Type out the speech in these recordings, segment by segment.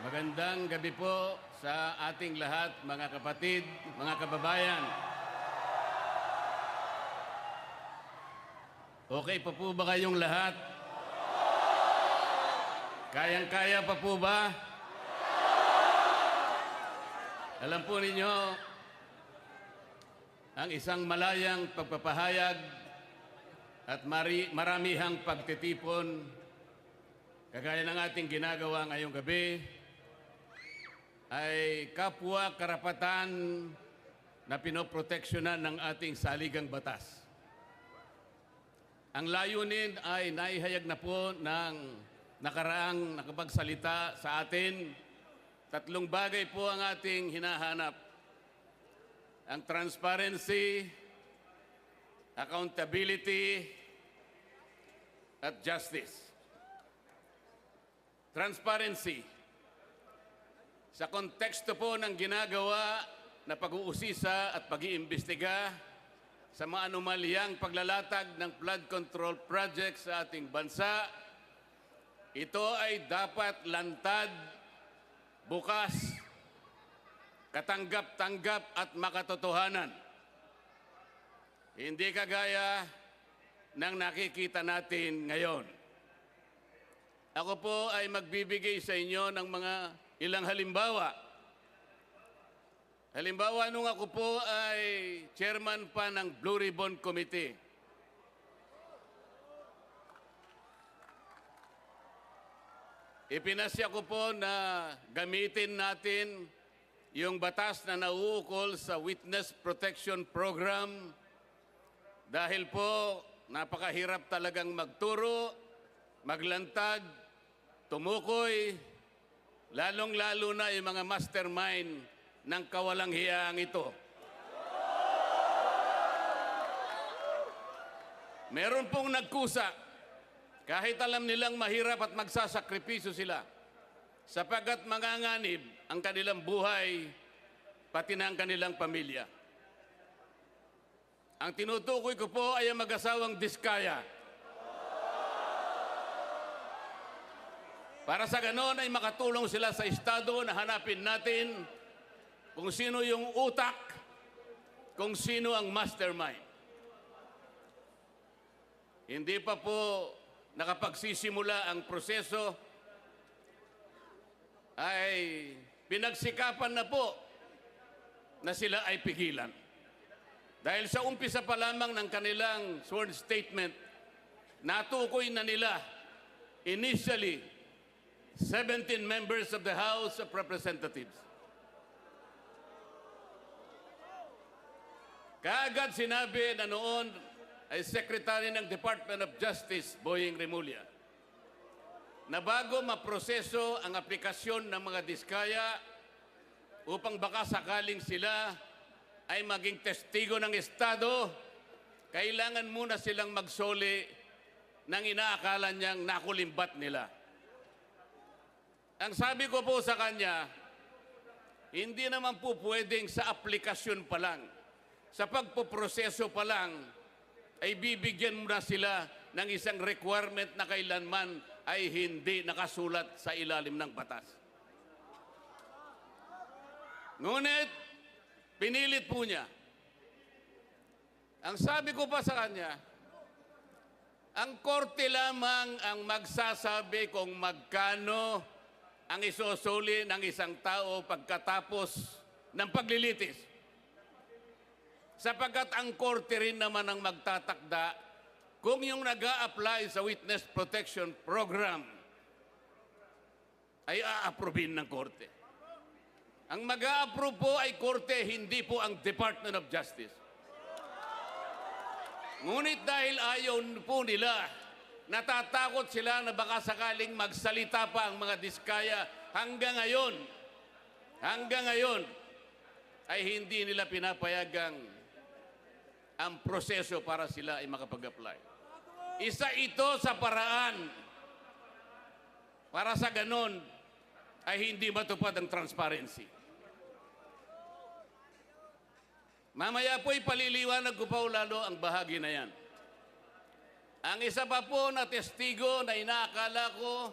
Magandang gabi po sa ating lahat, mga kapatid, mga kababayan. Okay pa po ba kayong lahat? Kayang-kaya pa po ba? Alam po ninyo, ang isang malayang pagpapahayag at maramihang pagtitipon, kagaya ng ating ginagawa ngayong gabi, ay kapwa karapatan na pinoproteksyonan ng ating saligang batas. Ang layunin ay naihayag na po ng nakaraang nakapagsalita sa atin. Tatlong bagay po ang ating hinahanap: ang transparency, accountability, at justice. Transparency. Sa konteksto po ng ginagawa na pag-uusisa at pag-iimbestiga sa mga anomalyang paglalatag ng flood control project sa ating bansa, ito ay dapat lantad, bukas, katanggap-tanggap at makatotohanan. Hindi kagaya ng nakikita natin ngayon. Ako po ay magbibigay sa inyo ng mga ilang halimbawa. Halimbawa, nung ako po ay chairman pa ng Blue Ribbon Committee. Ipinasya ko po na gamitin natin yung batas na nauukol sa Witness Protection Program dahil po napakahirap talagang magturo, maglantad, tumukoy, lalong-lalo na yung mga mastermind ng kawalang-hiyaang ito. Meron pong nagkusa, kahit alam nilang mahirap at magsasakripisyo sila, sapagkat manganganib ang kanilang buhay, pati na ang kanilang pamilya. Ang tinutukoy ko po ay ang mag-asawang Diskaya. Para sa ganon ay makatulong sila sa Estado na hanapin natin kung sino yung utak, kung sino ang mastermind. Hindi pa po nakapagsisimula ang proseso, ay pinagsikapan na po na sila ay pigilan. Dahil sa umpisa pa lamang ng kanilang sworn statement, natukoy na nila initially 17 members of the House of Representatives. Kaagad sinabi na noon ay Secretary ng Department of Justice, Boying Remulla, na bago maproseso ang aplikasyon ng mga Diskaya upang baka sakaling sila ay maging testigo ng Estado, kailangan muna silang magsoli ng inaakala niyang nakulimbat nila. Ang sabi ko po sa kanya, hindi naman po pwedeng sa aplikasyon pa lang, sa pagpoproseso pa lang, ay bibigyan mo na sila ng isang requirement na kailanman ay hindi nakasulat sa ilalim ng batas. Ngunit, pinilit po niya. Ang sabi ko pa sa kanya, ang korte lamang ang magsasabi kung magkano ang isusuli ng isang tao pagkatapos ng paglilitis. Sapagkat ang korte rin naman ang magtatakda kung yung nag-a-apply sa Witness Protection Program ay a-approbin ng korte. Ang mag-a-approve po ay korte, hindi po ang Department of Justice. Ngunit dahil ayaw po nila, natatakot sila na baka sakaling magsalita pa ang mga Diskaya hanggang ngayon ay hindi nila pinapayagang ang proseso para sila ay makapag-apply. Isa ito sa paraan para sa ganon ay hindi matupad ang transparency. Mamaya po ipaliliwanag ko pa lalo ang bahagi na yan. Ang isa pa po na testigo na inaakala ko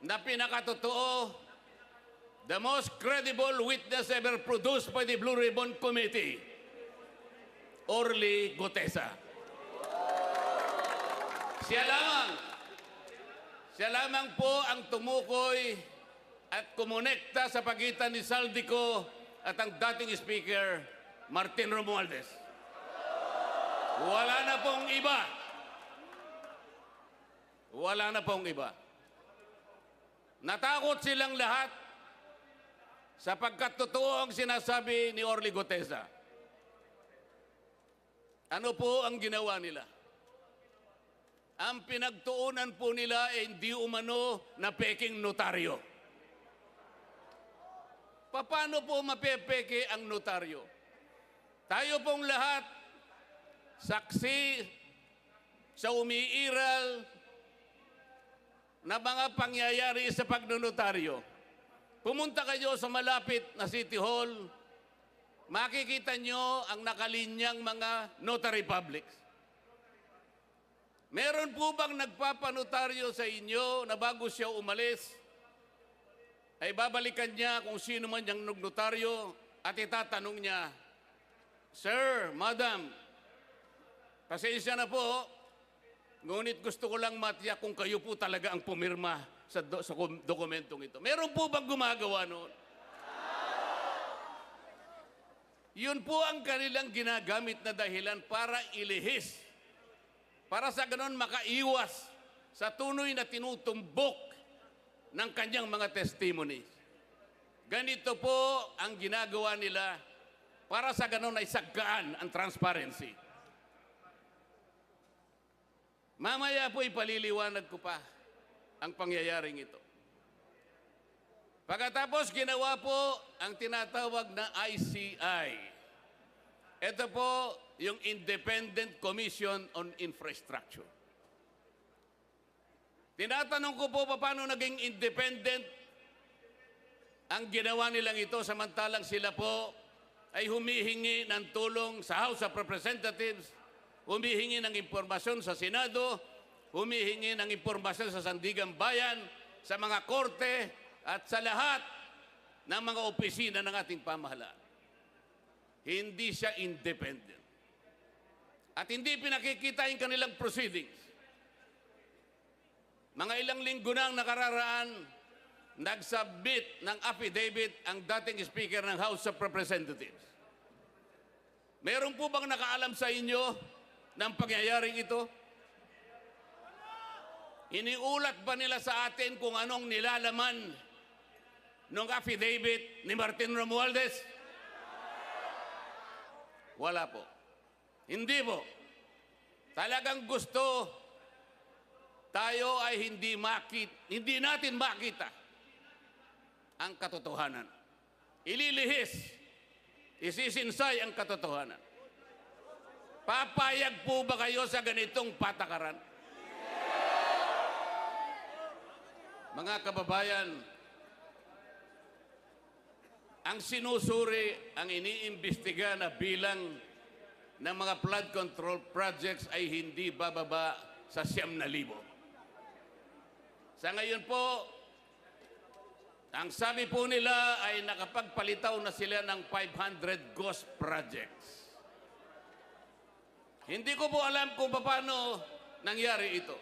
na pinakatotoo the most credible witness ever produced by the Blue Ribbon Committee, Orly Gutesa. Siya lamang po ang tumukoy at kumonekta sa pagitan ni Saldico at ang dating Speaker, Martin Romualdez. Wala na pong iba. Wala na pong iba. Natakot silang lahat sapagkat totoo ang sinasabi ni Orly Gutesa. Ano po ang ginawa nila? Ang pinagtuunan po nila ay hindi umano na peking notaryo. Paano po mapepeke ang notaryo? Tayo pong lahat, saksi sa umiiral na mga pangyayari sa pagnonotaryo. Pumunta kayo sa malapit na City Hall, makikita nyo ang nakalinyang mga notary publics. Meron po bang nagpapanotaryo sa inyo na bago siya umalis, ay babalikan niya kung sino man yung notaryo at itatanong niya, Sir, Madam, pasensya na po, ngunit gusto ko lang matiyak kung kayo po talaga ang pumirma sa dokumentong ito. Meron po bang gumagawa noon? Yun po ang kanilang ginagamit na dahilan para ilihis. Para sa ganon makaiwas sa tunay na tinutumbok ng kanyang mga testimonies. Ganito po ang ginagawa nila para sa ganon ay sagkaan ang transparency. Mamaya po ipaliliwanag ko pa ang pangyayaring ito. Pagkatapos ginawa po ang tinatawag na ICI. Ito po yung Independent Commission on Infrastructure. Tinatanong ko po paano naging independent ang ginawa nilang ito samantalang sila po ay humihingi ng tulong sa House of Representatives, humihingi ng impormasyon sa Senado, humihingi ng impormasyon sa Sandigang Bayan, sa mga korte at sa lahat ng mga opisina ng ating pamahalaan. Hindi siya independent. At hindi pinakikita yung kanilang proceedings. Mga ilang linggo nang nakararaan, nagsubmit ng affidavit ang dating Speaker ng House of Representatives. Meron po bang nakaalam sa inyo ng pangyayaring ito? Iniulat ba nila sa atin kung anong nilalaman ng affidavit ni Martin Romualdez? Wala po. Hindi po. Talagang gusto tayo ay hindi natin makita ang katotohanan. Ililihis, isisinsay ang katotohanan. Papayag po ba kayo sa ganitong patakaran? Mga kababayan, ang sinusuri, ang iniimbestiga na bilang ng mga flood control projects ay hindi bababa sa 9,000. Sa ngayon po, ang sabi po nila ay nakapagpalitaw na sila ng 500 ghost projects. Hindi ko po alam kung paano nangyari ito.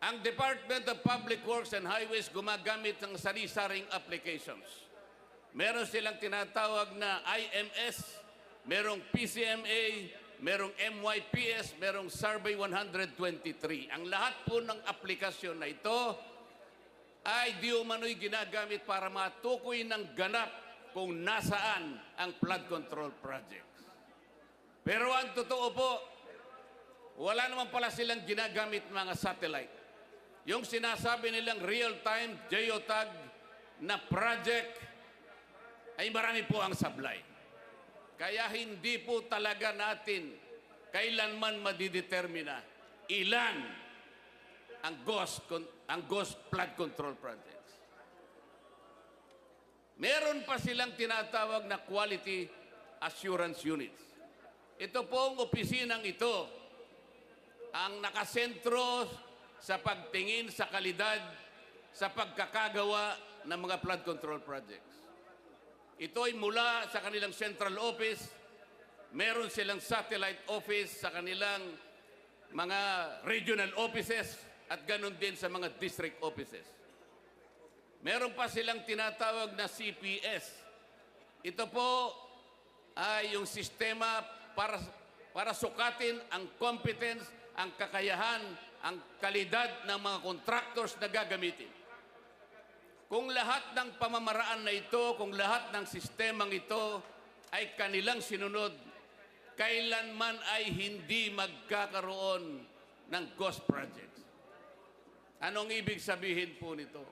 Ang Department of Public Works and Highways gumagamit ng sari-saring applications. Meron silang tinatawag na IMS, merong PCMA, merong MYPS, merong Survey 123. Ang lahat po ng aplikasyon na ito ay di umano'y ginagamit para matukoy ng ganap kung nasaan ang flood control projects. Pero ang totoo po, wala naman pala silang ginagamit mga satellite. Yung sinasabi nilang real-time geotag na project ay marami po ang sablay. Kaya hindi po talaga natin kailanman madidetermina ilan ang ghost flood control projects. Meron pa silang tinatawag na quality assurance units. Ito pong opisinang ito ang nakasentro sa pagtingin sa kalidad, sa pagkakagawa ng mga flood control projects. Ito ay mula sa kanilang central office, meron silang satellite office sa kanilang mga regional offices at ganun din sa mga district offices. Meron pa silang tinatawag na CPS. Ito po ay yung sistema para sukatin ang competence, ang kakayahan, ang kalidad ng mga contractors na gagamitin. Kung lahat ng pamamaraan na ito, kung lahat ng sistemang ito ay kanilang sinunod, kailanman ay hindi magkakaroon ng ghost projects. Anong ibig sabihin po nito?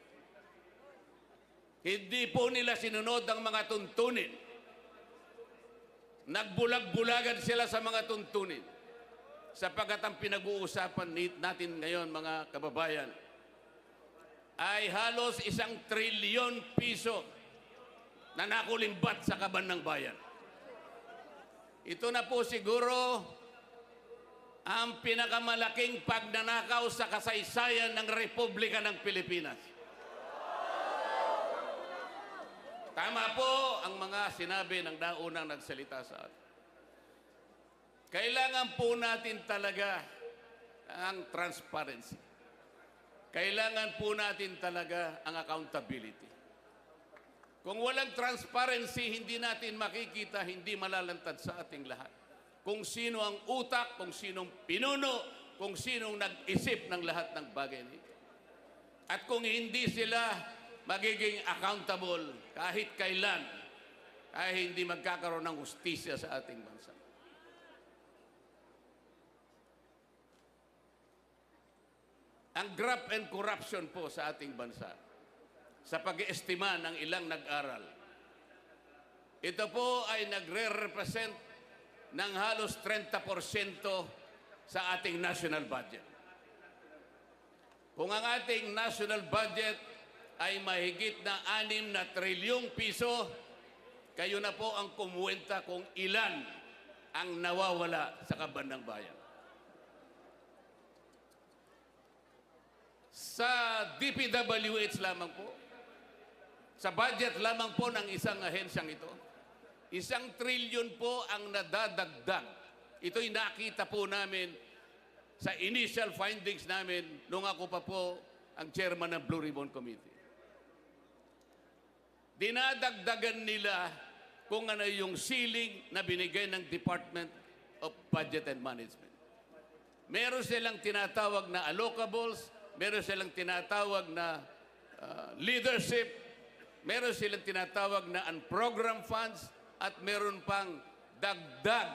Hindi po nila sinunod ang mga tuntunin. Nagbulag-bulagan sila sa mga tuntunin. Sapagkat ang pinag-uusapan natin ngayon, mga kababayan, ay halos 1 trilyon piso na nakulimbat sa kaban ng bayan. Ito na po siguro ang pinakamalaking pagnanakaw sa kasaysayan ng Republika ng Pilipinas. Tama po ang mga sinabi ng naunang nagsalita sa atin. Kailangan po natin talaga ang transparency. Kailangan po natin talaga ang accountability. Kung walang transparency, hindi natin makikita, hindi malalantad sa ating lahat. Kung sino ang utak, kung sinong pinuno, kung sinong nag-isip ng lahat ng bagay nito. At kung hindi sila magiging accountable kahit kailan, ay hindi magkakaroon ng hustisya sa ating bansa. Ang graft and corruption po sa ating bansa, sa pag-iestima ng ilang nag-aral, ito po ay nagre-represent ng halos 30% sa ating national budget. Kung ang ating national budget ay mahigit na 6 na trilyong piso, kayo na po ang kumuwenta kung ilan ang nawawala sa kaban ng bayan. Sa DPWH lamang po, sa budget lamang po ng isang ahensyang ito, 1 trilyon po ang nadadagdag. Ito'y nakita po namin sa initial findings namin nung ako pa po ang chairman ng Blue Ribbon Committee. Dinadagdagan nila kung ano yung ceiling na binigay ng Department of Budget and Management. Meron silang tinatawag na allocables, meron silang tinatawag na leadership, meron silang tinatawag na unprogrammed funds, at meron pang dagdag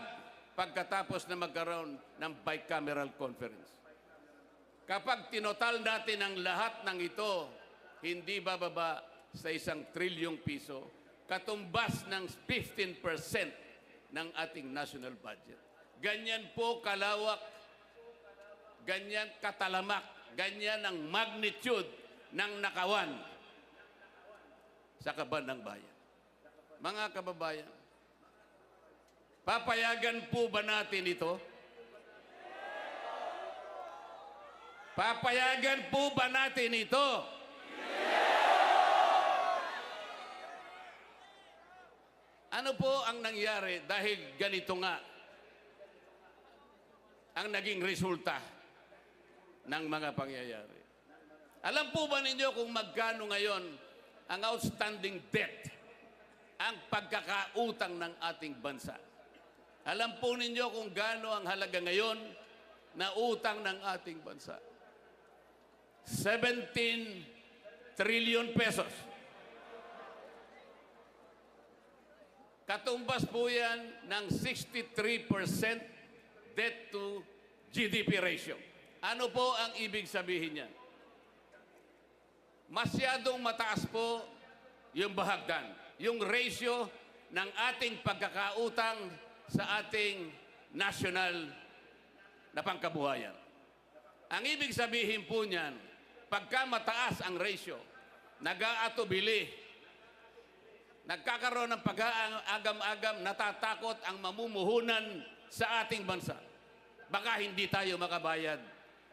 pagkatapos na magkaroon ng bicameral conference. Kapag tinotal natin ang lahat ng ito, hindi bababa sa 1 trilyong piso, katumbas ng 15% ng ating national budget. Ganyan po kalawak, ganyan katalamak, ganyan ang magnitude ng nakawan sa kaban ng bayan. Mga kababayan, papayagan po ba natin ito? Papayagan po ba natin ito? Ano po ang nangyari dahil ganito nga ang naging resulta ng mga pangyayari? Alam po ba ninyo kung magkano ngayon ang outstanding debt, ang pagkakautang ng ating bansa? Alam po ninyo kung gaano ang halaga ngayon na utang ng ating bansa? 17 trillion pesos. Katumbas po yan ng 63% debt to GDP ratio. Ano po ang ibig sabihin niyan? Masyadong mataas po yung bahagdan, yung ratio ng ating pagkakautang sa ating national na pangkabuhayan. Ang ibig sabihin po niyan, pagka mataas ang ratio, nag-aatubili, nagkakaroon ng pag-aagam-agam, natatakot ang mamumuhunan sa ating bansa. Baka hindi tayo makabayad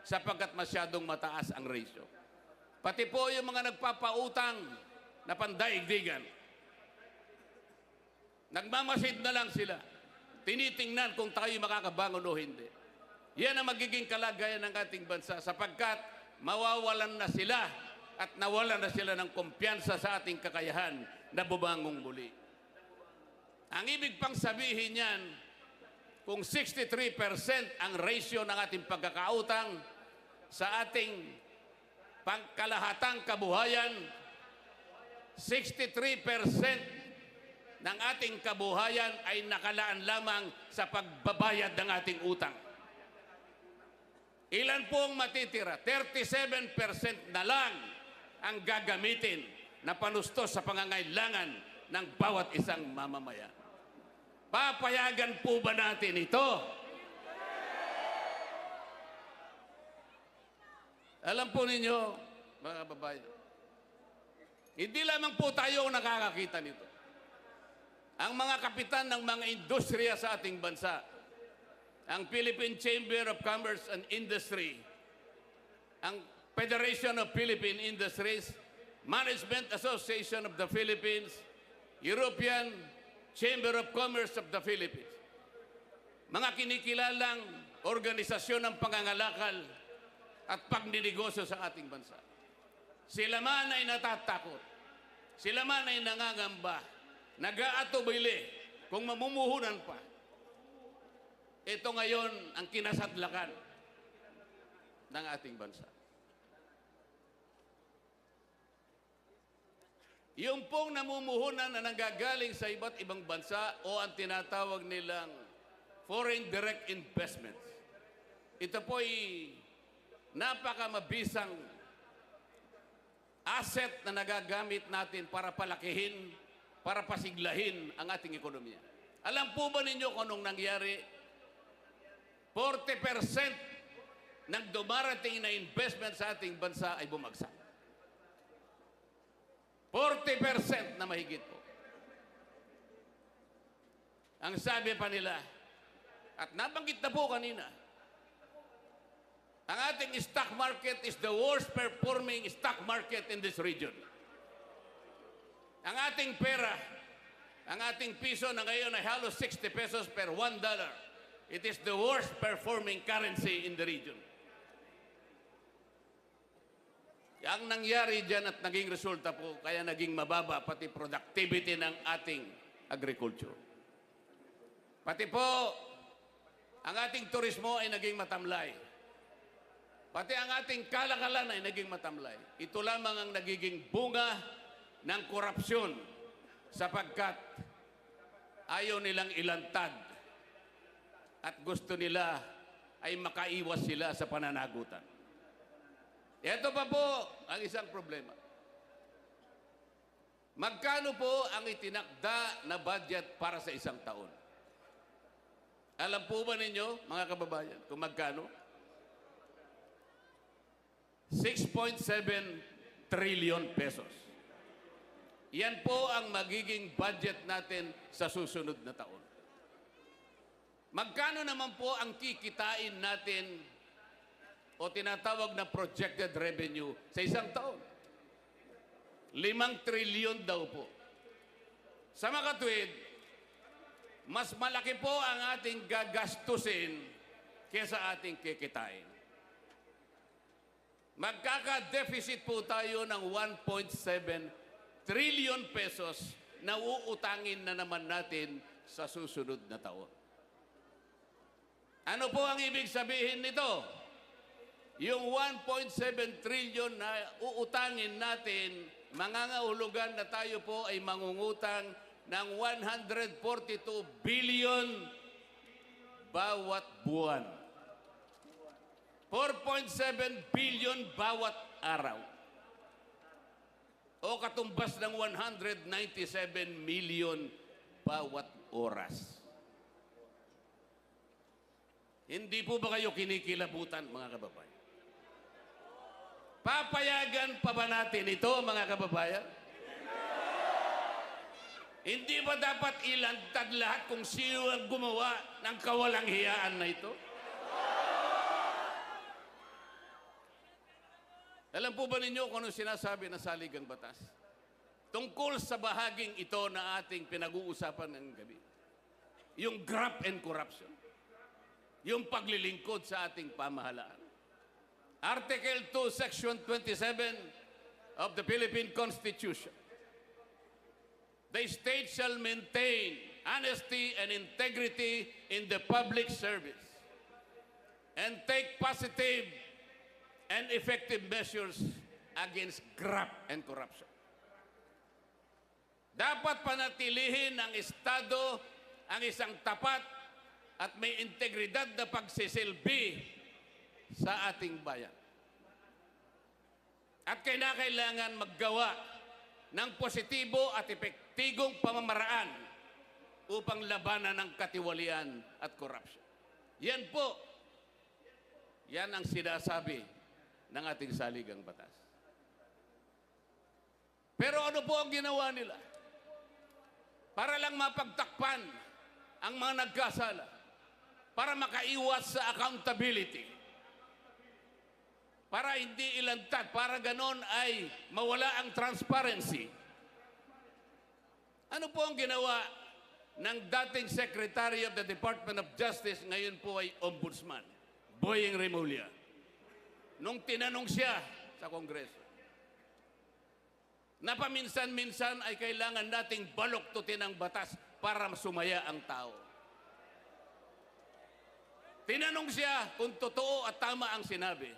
sapagkat masyadong mataas ang ratio. Pati po yung mga nagpapautang na pandaigdigan. Nagmamasid na lang sila. Tinitingnan kung tayo makakabangon o hindi. Yan ang magiging kalagayan ng ating bansa sapagkat mawawalan na sila at nawalan na sila ng kumpiyansa sa ating kakayahan na bumangong muli. Ang ibig pang sabihin yan, kung 63% ang ratio ng ating pagkakautang sa ating pangkalahatang kabuhayan, 63% ng ating kabuhayan ay nakalaan lamang sa pagbabayad ng ating utang. Ilan po ang matitira? 37% na lang ang gagamitin na panustos sa pangangailangan ng bawat isang mamamayan. Papayagan po ba natin ito? Alam po ninyo, mga kababayan, hindi lamang po tayo ang nakakakita nito. Ang mga kapitan ng mga industriya sa ating bansa, ang Philippine Chamber of Commerce and Industry, ang Federation of Philippine Industries, Management Association of the Philippines, European Chamber of Commerce of the Philippines, mga kinikilalang organisasyon ng pangangalakal at pagninegosyo sa ating bansa. Sila man ay natatakot, sila man ay nangangamba, nag-aatubili kung mamumuhunan pa. Ito ngayon ang kinasadlakan ng ating bansa. Yung pong namumuhunan na nanggagaling sa iba't ibang bansa o ang tinatawag nilang foreign direct investments. Ito po ay napakamabisang asset na nagagamit natin para palakihin, para pasiglahin ang ating ekonomiya. Alam po ba ninyo kung anong nangyari? 40% ng dumarating na investment sa ating bansa ay bumagsak. 40% na mahigit po. Ang sabi pa nila, at nabanggit na po kanina, ang ating stock market is the worst performing stock market in this region. Ang ating pera, ang ating piso na ngayon ay halos 60 pesos per $1. It is the worst performing currency in the region. Ang nangyari dyan at naging resulta po, kaya naging mababa pati productivity ng ating agriculture. Pati po, ang ating turismo ay naging matamlay. Pati ang ating kalakalan ay naging matamlay. Ito lamang ang nagiging bunga ng korupsyon sapagkat ayaw nilang ilantad at gusto nila ay makaiwas sila sa pananagutan. Ito pa po ang isang problema. Magkano po ang itinakda na budget para sa isang taon? Alam po ba ninyo, mga kababayan, kung magkano? 6.7 trillion pesos. Yan po ang magiging budget natin sa susunod na taon. Magkano naman po ang kikitain natin o tinatawag na projected revenue sa isang taon? 5 trillion daw po. Sa makatwid, mas malaki po ang ating gagastusin kesa ating kikitain. Magkaka-deficit po tayo ng 1.7 trillion pesos na uutangin na naman natin sa susunod na taon. Ano po ang ibig sabihin nito? Yung 1.7 trillion na uutangin natin, mangangahulugan na tayo po ay mangungutang ng 142 billion bawat buwan. 4.7 billion bawat araw. O katumbas ng 197 million bawat oras. Hindi po ba kayo kinikilabutan, mga kababayan? Papayagan pa ba natin ito, mga kababayan? Hindi ba dapat ilantad lahat kung sino ang gumawa ng kawalang hiyaan na ito? Alam po ba ninyo kung anong sinasabi ng saligang batas? tungkol sa bahaging ito na ating pinag-uusapan ng gabi. Yung graft and corruption. Yung paglilingkod sa ating pamahalaan. Article 2, Section 27 of the Philippine Constitution. The state shall maintain honesty and integrity in the public service and take positive and effective measures against graft and corruption. Dapat panatilihin ng Estado ang isang tapat at may integridad na pagsisilbi sa ating bayan. At kailangan maggawa ng positibo at epektigong pamamaraan upang labanan ang katiwalian at korupsyon. Yan po, yan ang sinasabi ng ating saligang batas. Pero ano po ang ginawa nila? Para lang mapagtakpan ang mga nagkasala, para makaiwas sa accountability, para hindi ilantad, para ganon ay mawala ang transparency. Ano po ang ginawa ng dating Secretary of the Department of Justice, ngayon po ay Ombudsman, Boying Remulla, nung tinanong siya sa Kongreso, na paminsan-minsan ay kailangan nating baluktutin ang batas para sumaya ang tao. Tinanong siya kung totoo at tama ang sinabi.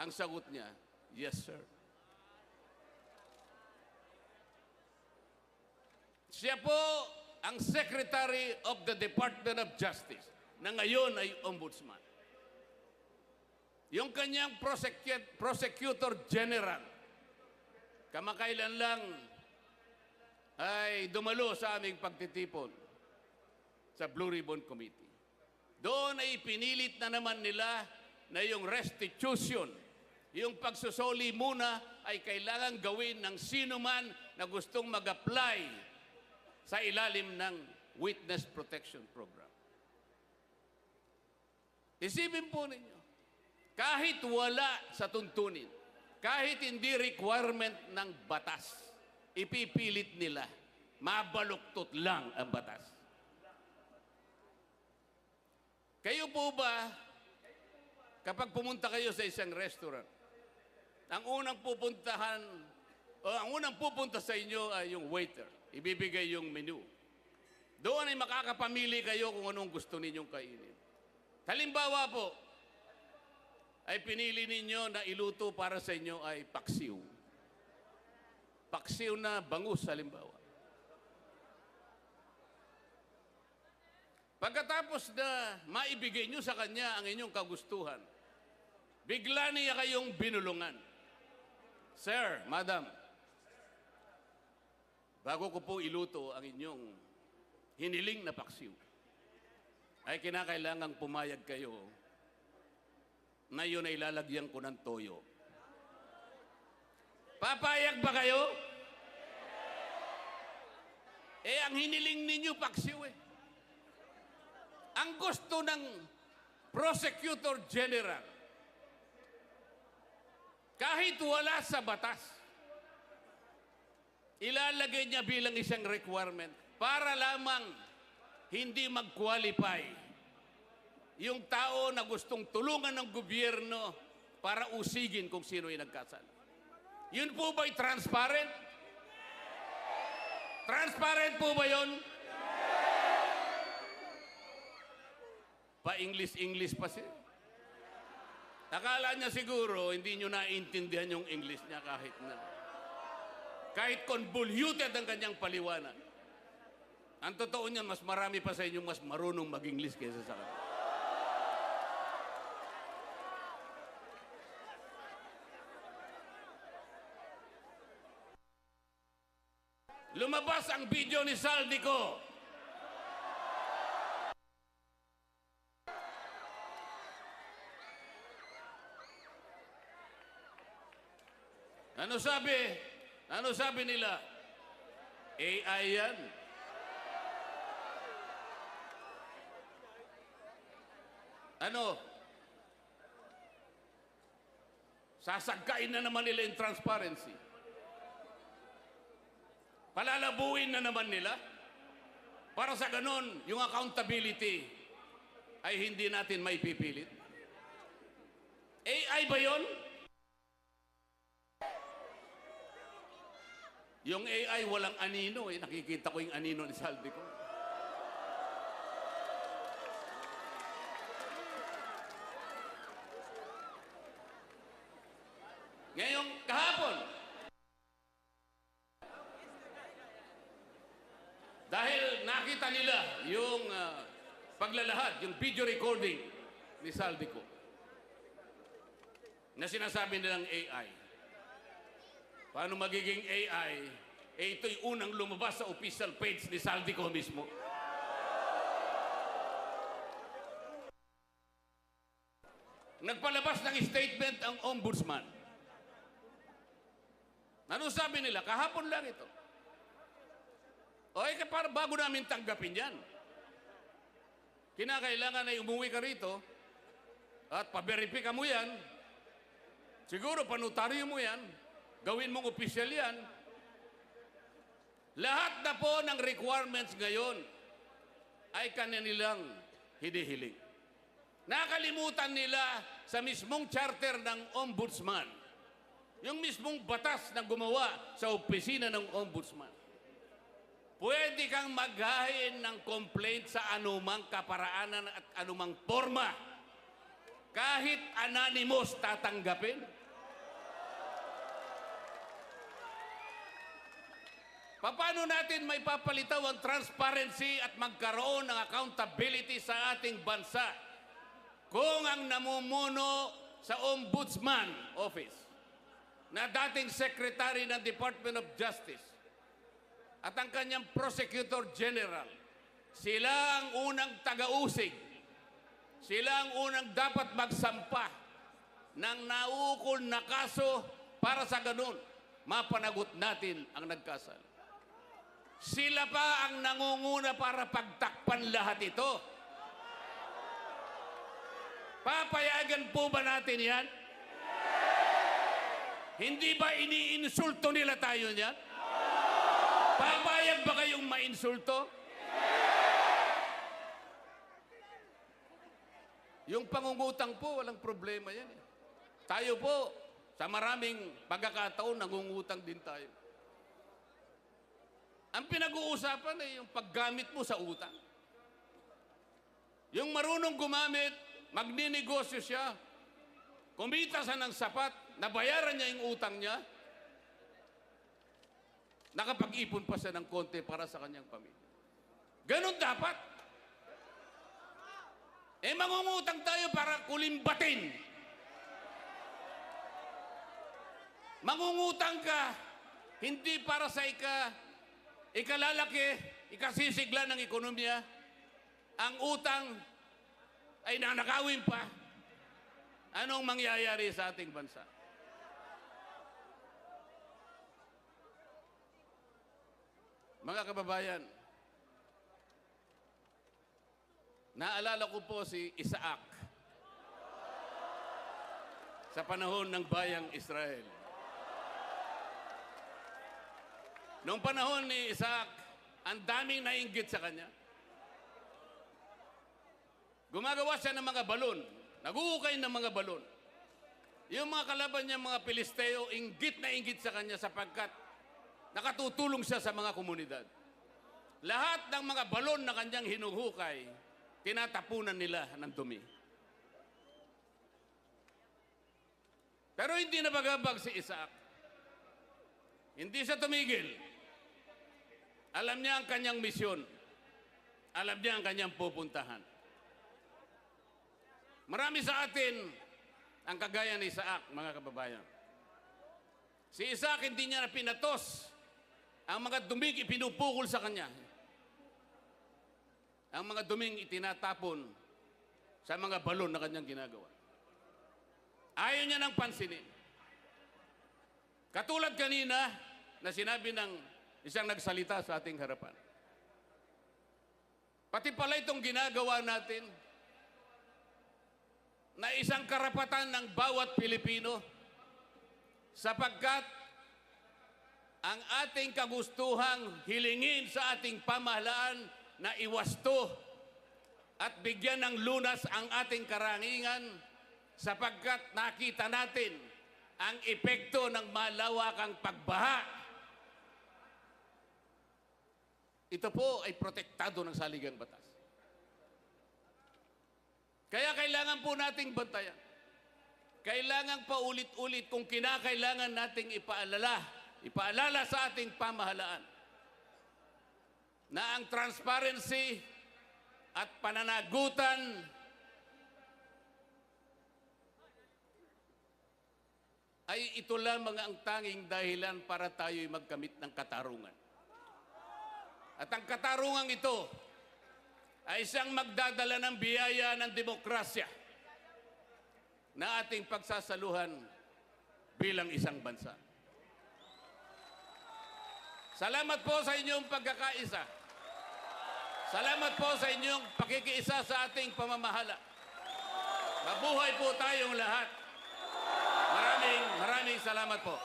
Ang sagot niya, yes sir. Siya po ang Secretary of the Department of Justice na ngayon ay Ombudsman. Yung kanyang Prosecutor General, kamakailan lang ay dumalo sa aming pagtitipon sa Blue Ribbon Committee. Doon ay pinilit na naman nila na yung restitution, yung pagsusoli muna ay kailangan gawin ng sino man na gustong mag-apply sa ilalim ng Witness Protection Program. Isipin po ninyo, kahit wala sa tuntunin, kahit hindi requirement ng batas, ipipilit nila, mabaluktot lang ang batas. Kayo po ba, kapag pumunta kayo sa isang restaurant, ang unang pupuntahan, o ang unang pupunta sa inyo ay yung waiter. Ibibigay yung menu. Doon ay makakapamili kayo kung anong gusto ninyong kainin. Halimbawa po, ay pinili ninyo na iluto para sa inyo ay paksiw. Paksiw na bangus, halimbawa. Pagkatapos na maibigay nyo sa kanya ang inyong kagustuhan, bigla niya kayong binulungan. Sir, madam, bago ko po iluto ang inyong hiniling na paksiw, ay kinakailangang pumayag kayo na yun ay lalagyan ko ng toyo. Papayag ba kayo? Ang hiniling ninyo paksiw eh. Ang gusto ng Prosecutor General, kahit wala sa batas, ilalagay niya bilang isang requirement para lamang hindi mag-qualify yung tao na gustong tulungan ng gobyerno para usigin kung sino yung nagkasala. Yun po ba'y transparent? Transparent po ba yun? Pa-English pa siya. Akala niya siguro, hindi nyo naiintindihan yung English niya kahit na. Kahit convoluted ang kanyang paliwanag. Ang totoo niya, mas marami pa sa inyo mas marunong mag-English kaysa sa kanya. Lumabas ang video ni Saldico. Ano sabi? Ano sabi nila? AI yan. Ano? Sasagkain na naman nila yung transparency. Palalabuin na naman nila. Para sa ganon, yung accountability ay hindi natin maipipilit. AI ba yun? Yung AI walang anino eh. Nakikita ko yung anino ni Saldico. Ngayong kahapon, dahil nakita nila yung paglalahad, yung video recording ni Saldico na sinasabi nilang AI. Paano magiging AI? Eh ito'y unang lumabas sa official page ni Saldico mismo. Nagpalabas ng statement ang ombudsman. Ano sabi nila? Kahapon lang ito. O eh, para bago namin tanggapin yan. Kinakailangan ay umuwi ka rito at paberipika mo yan. Siguro panutaryo mo yan. Gawin mong opisyal yan. Lahat na po ng requirements ngayon ay kanilang hinihiling. Nakalimutan nila sa mismong charter ng ombudsman, yung mismong batas na gumawa sa opisina ng ombudsman. Pwede kang maghain ng complaint sa anumang kaparaanan at anumang forma. Kahit anonymous tatanggapin. Paano natin may papalitaw ang transparency at magkaroon ng accountability sa ating bansa kung ang namumuno sa Ombudsman Office na dating Secretary ng Department of Justice at ang kanyang Prosecutor General, sila ang unang taga-usig, sila ang unang dapat magsampa ng naukol na kaso para sa ganun mapanagot natin ang nagkasala. Sila pa ang nangunguna para pagtakpan lahat ito. Papayagan po ba natin yan? Hindi ba iniinsulto nila tayo niyan? Papayag ba kayong mainsulto? Yung pangungutang po, walang problema yan. Tayo po, sa maraming pagkakataon, nangungutang din tayo. Ang pinag-uusapan ay yung paggamit mo sa utang. Yung marunong gumamit, magninegosyo siya, kumita siya ng sapat, nabayaran niya yung utang niya, nakapag-ipon pa siya ng konti para sa kanyang pamilya. Ganon dapat. Eh mangungutang tayo para kulimbatin. Mangungutang ka, hindi para sa ikalalaki, ikasisigla ng ekonomiya. Ang utang ay nanakawin pa. Anong mangyayari sa ating bansa? Mga kababayan, naalala ko po si Isaac sa panahon ng bayang Israel. Noong panahon ni Isaac, ang daming nainggit sa kanya. Gumagawa siya ng mga balon, naguhukay ng mga balon. Yung mga kalaban niya, mga Pilisteo, inggit na inggit sa kanya sapagkat nakatutulong siya sa mga komunidad. Lahat ng mga balon na kanyang hinuhukay, tinatapunan nila ng dumi. Pero hindi nabagabag si Isaac. Hindi siya tumigil. Alam niya ang kanyang misyon. Alam niya ang kanyang pupuntahan. Marami sa atin ang kagaya ni Isaac, mga kababayan. Si Isaac hindi niya na pinatos ang mga duming ipinupukol sa kanya. Ang mga duming itinatapon sa mga balon na kanyang ginagawa. Ayaw niya nang pansinin. Katulad kanina na sinabi ng isang nagsalita sa ating harapan. Pati pala itong ginagawa natin na isang karapatan ng bawat Pilipino sapagkat ang ating kagustuhang hilingin sa ating pamahalaan na iwasto at bigyan ng lunas ang ating karangingan sapagkat nakita natin ang epekto ng malawakang pagbaha. Ito po ay protektado ng saligang batas. Kaya kailangan po nating bantayan. Kailangan paulit-ulit kung kinakailangan nating ipaalala sa ating pamahalaan na ang transparency at pananagutan ay ito lamang ang tanging dahilan para tayo'y magkamit ng katarungan. At ang katarungang ito ay siyang magdadala ng biyaya ng demokrasya na ating pagsasaluhan bilang isang bansa. Salamat po sa inyong pagkakaisa. Salamat po sa inyong pakikiisa sa ating pamamahala. Mabuhay po tayong lahat. Maraming salamat po.